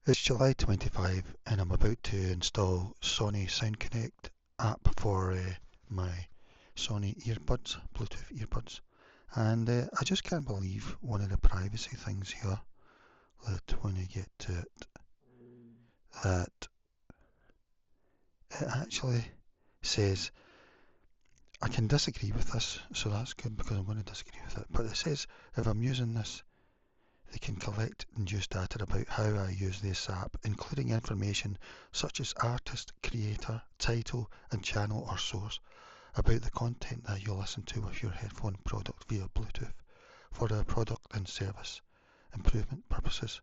It's July 25 and I'm about to install Sony Sound Connect app for my Sony earbuds, Bluetooth earbuds. And I just can't believe one of the privacy things here, that when you get to it, that it actually says, I can disagree with this, so that's good because I'm going to disagree with it. But it says if I'm using this, they can collect and use data about how I use this app, including information such as artist, creator, title, and channel or source, about the content that you listen to with your headphone product via Bluetooth for their product and service improvement purposes.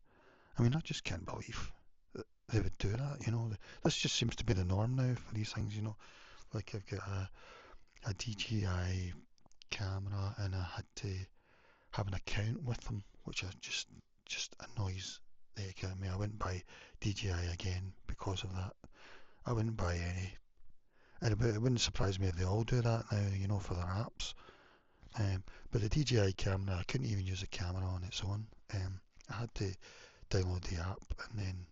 I mean, I just can't believe that they would do that. This just seems to be the norm now for these things. Like I've got a DJI camera and I had to have an account with them, which just annoys the heck out of me. I wouldn't buy DJI again because of that. I wouldn't buy any. And it wouldn't surprise me if they all do that now, for their apps. But the DJI camera, I couldn't even use the camera on its own. I had to download the app, and then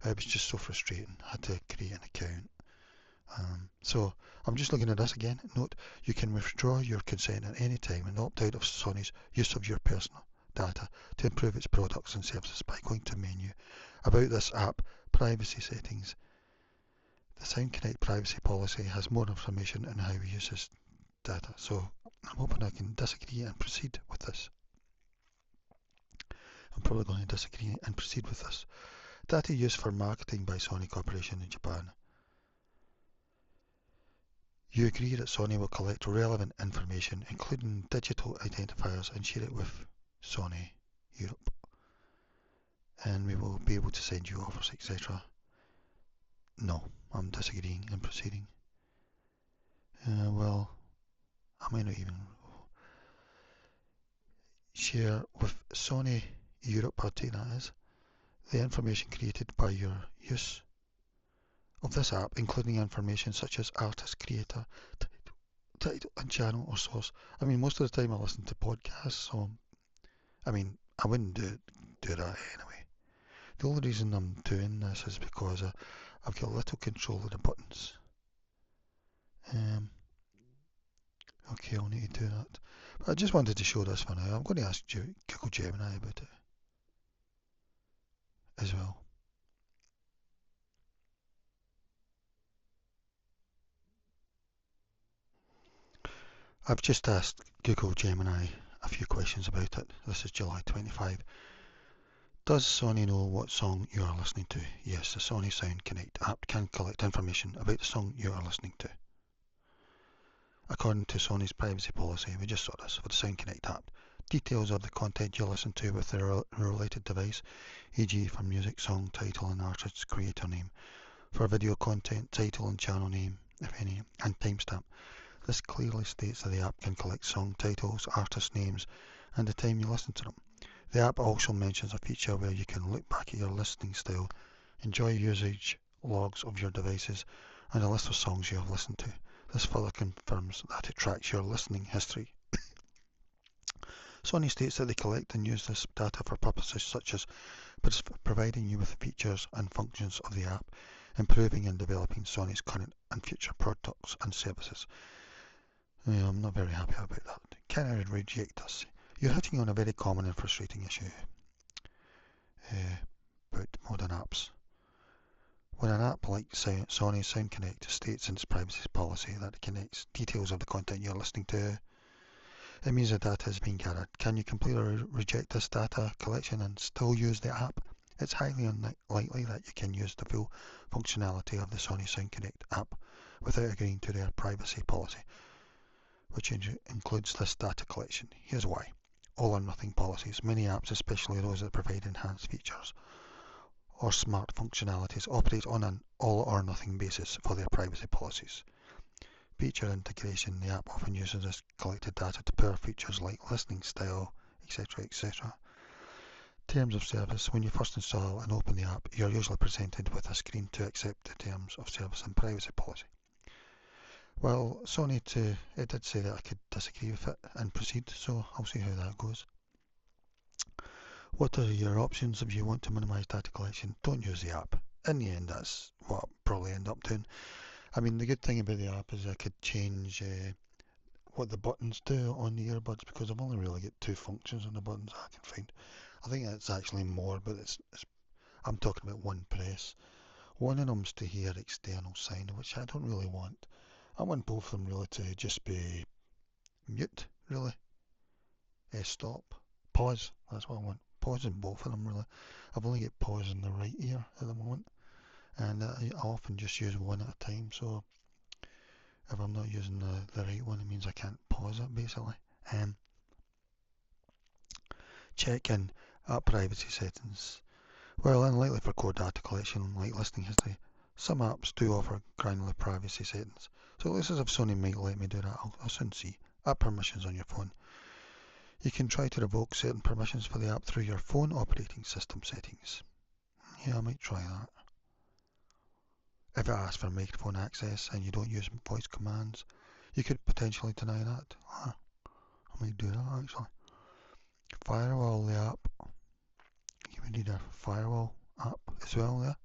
it was just so frustrating. I had to create an account. So I'm just looking at this again. Note, you can withdraw your consent at any time and opt out of Sony's use of your personal data to improve its products and services by going to menu. About this app, privacy settings. The Sound Connect privacy policy has more information on how we use this data. So I'm hoping I can disagree and proceed with this. I'm probably going to disagree and proceed with this. Data used for marketing by Sony Corporation in Japan. You agree that Sony will collect relevant information, including digital identifiers, and share it with Sony Europe. And we will be able to send you offers, etc. No, I'm disagreeing and proceeding. Well, I might not even share with Sony Europe, I'll take that as the information created by your use of this app, including information such as artist, creator, title, and channel or source. I mean, most of the time I listen to podcasts, so I wouldn't do that anyway. The only reason I'm doing this is because I've got little control of the buttons. Okay, I'll need to do that. But I just wanted to show this for now. I'm going to ask Google Gemini about it as well. I've just asked Google Gemini a few questions about it. This is July 25. Does Sony know what song you are listening to? Yes, the Sony Sound Connect app can collect information about the song you are listening to. According to Sony's privacy policy, we just saw this for the Sound Connect app. Details of the content you listen to with the related device, e.g. for music, song, title and artist's creator name. For video content, title and channel name, if any, and timestamp. This clearly states that the app can collect song titles, artist names, and the time you listen to them. The app also mentions a feature where you can look back at your listening style, enjoy usage logs of your devices, and a list of songs you have listened to. This further confirms that it tracks your listening history. Sony states that they collect and use this data for purposes such as providing you with features and functions of the app, improving and developing Sony's current and future products and services. I'm not very happy about that. Can I reject this? You're hitting on a very common and frustrating issue about modern apps. When an app like Sony Sound Connect states in its privacy policy that it connects details of the content you're listening to, it means the data is being gathered. Can you completely reject this data collection and still use the app? It's highly unlikely that you can use the full functionality of the Sony Sound Connect app without agreeing to their privacy policy, which includes this data collection. Here's why. All or nothing policies. Many apps, especially those that provide enhanced features or smart functionalities, operate on an all or nothing basis for their privacy policies. Feature integration. The app often uses this collected data to power features like listening style, etc., etc. Terms of service. When you first install and open the app, you're usually presented with a screen to accept the terms of service and privacy policy. Well, Sony it did say that I could disagree with it and proceed, so I'll see how that goes. What are your options if you want to minimize data collection? Don't use the app. In the end, that's what I'll probably end up doing. I mean, the good thing about the app is I could change what the buttons do on the earbuds, because I've only really got two functions on the buttons I can find. I think it's actually more, but I'm talking about one press. One of them's to hear external sound, which I don't really want. I want both of them really to just be mute, really. Stop. Pause. That's what I want. Pause in both of them, really. I've only got pause in the right ear at the moment, and I often just use one at a time, so if I'm not using the right one, it means I can't pause it, basically. Um, Check in app privacy settings. While unlikely for core data collection like listening history, some apps do offer granular privacy settings. So this is if Sony might let me do that. I'll soon see. App permissions on your phone. You can try to revoke certain permissions for the app through your phone operating system settings. Yeah, I might try that. If it asks for microphone access and you don't use voice commands, you could potentially deny that. I might do that actually. Firewall the app. You would need a firewall app as well there.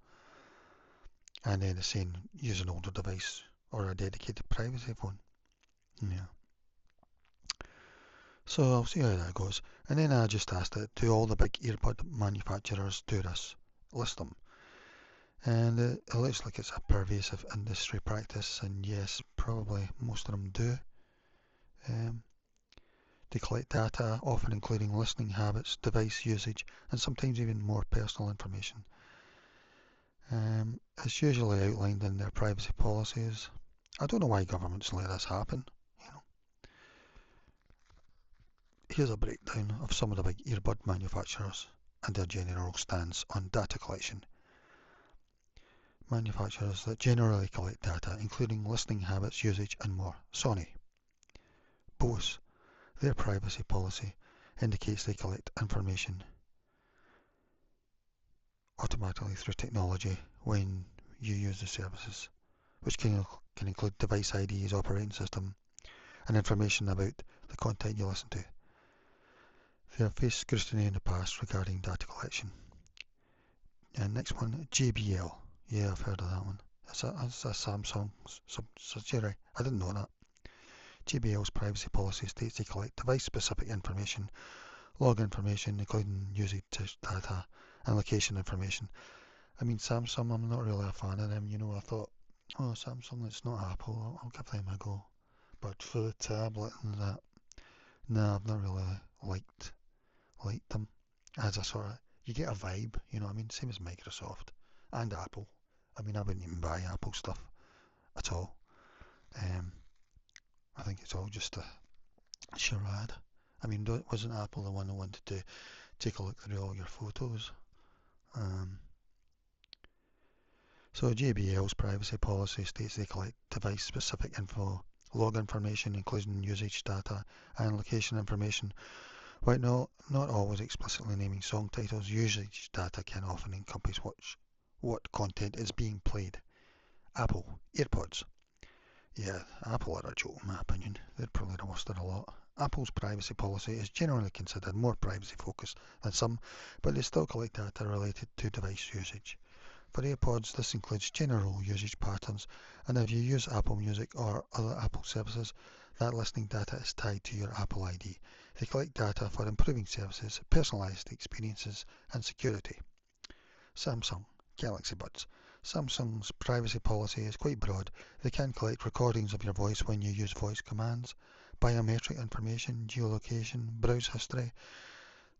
And then it's saying use an older device or a dedicated privacy phone. Yeah. So I'll see how that goes. And then I just asked it, do all the big earbud manufacturers do this? List them. And it looks like it's a pervasive industry practice, and yes, probably most of them do. They collect data, often including listening habits, device usage, and sometimes even more personal information. It's usually outlined in their privacy policies. I don't know why governments let this happen. Here's a breakdown of some of the big earbud manufacturers and their general stance on data collection. Manufacturers that generally collect data, including listening habits, usage, and more. Sony. Bose. Their privacy policy indicates they collect information automatically through technology when you use the services, which can include device IDs, operating system, and information about the content you listen to. They have faced scrutiny in the past regarding data collection. And next one, JBL. Yeah, I've heard of that one. It's a Samsung subsidiary. I didn't know that. JBL's privacy policy states they collect device-specific information, log information, including usage data and location information. I mean, Samsung, I'm not really a fan of them. I thought, oh, Samsung, it's not Apple. I'll give them a go. But for the tablet and that, no, I've not really liked them as a sort of, you get a vibe, you know what I mean? Same as Microsoft and Apple. I mean, I wouldn't even buy Apple stuff at all. I think it's all just a charade. I mean, wasn't Apple the one that wanted to take a look through all your photos? So JBL's privacy policy states they collect device-specific info, log information, including usage data and location information. While not always explicitly naming song titles, usage data can often encompass what content is being played. Apple, earpods. Yeah, Apple are a joke in my opinion. They're probably the worst of the lot. Apple's privacy policy is generally considered more privacy focused than some, but they still collect data related to device usage. For AirPods, this includes general usage patterns, and if you use Apple Music or other Apple services, that listening data is tied to your Apple ID. They collect data for improving services, personalized experiences, and security. Samsung Galaxy Buds. Samsung's privacy policy is quite broad. They can collect recordings of your voice when you use voice commands, biometric information, geolocation, browse history,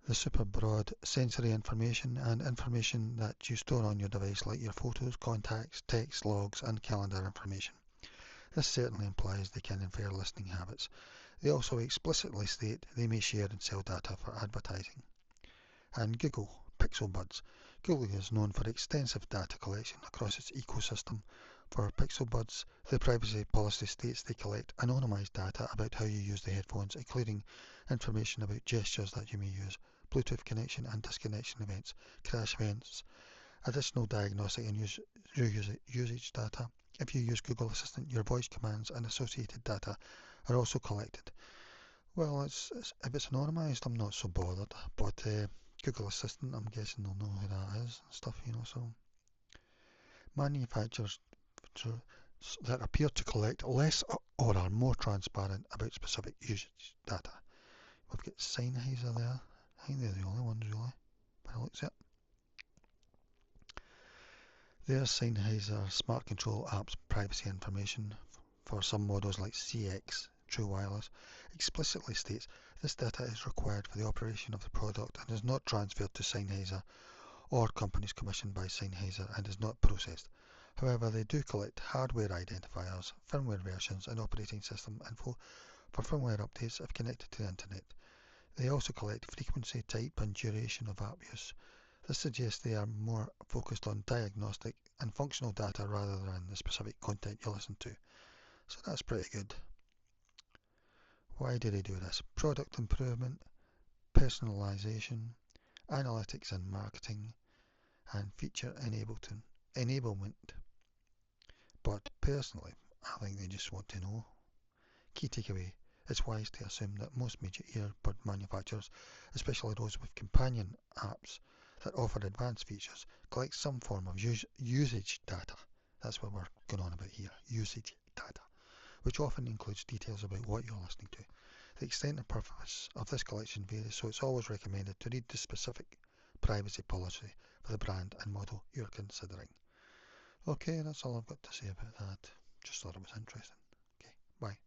the super broad sensory information, and information that you store on your device like your photos, contacts, text, logs, and calendar information. This certainly implies they can infer listening habits. They also explicitly state they may share and sell data for advertising. And Google Pixel Buds. Google is known for extensive data collection across its ecosystem. For Pixel Buds, the privacy policy states they collect anonymized data about how you use the headphones, including information about gestures that you may use, Bluetooth connection and disconnection events, crash events, additional diagnostic and usage data. If you use Google Assistant, your voice commands and associated data are also collected. Well, if it's anonymised, I'm not so bothered, but Google Assistant, I'm guessing they'll know who that is and stuff, you know. So manufacturers that appear to collect less or are more transparent about specific usage data. We've got Sennheiser there. I think they're the only ones really, by the looks of it. There's Sennheiser Smart Control App's privacy information for some models like CX True Wireless explicitly states this data is required for the operation of the product and is not transferred to Sennheiser or companies commissioned by Sennheiser and is not processed. However, they do collect hardware identifiers, firmware versions and operating system info for firmware updates if connected to the internet. They also collect frequency, type and duration of app use. This suggests they are more focused on diagnostic and functional data rather than the specific content you listen to. So that's pretty good. Why do they do this? Product improvement, personalization, analytics and marketing, and feature enablement. But personally, I think they just want to know. Key takeaway: it's wise to assume that most major earbud manufacturers, especially those with companion apps that offer advanced features, collect some form of usage data. That's what we're going on about here, usage data, which often includes details about what you're listening to. The extent and purpose of this collection varies, so it's always recommended to read the specific privacy policy for the brand and model you're considering. Okay, that's all I've got to say about that. Just thought it was interesting. Okay, bye.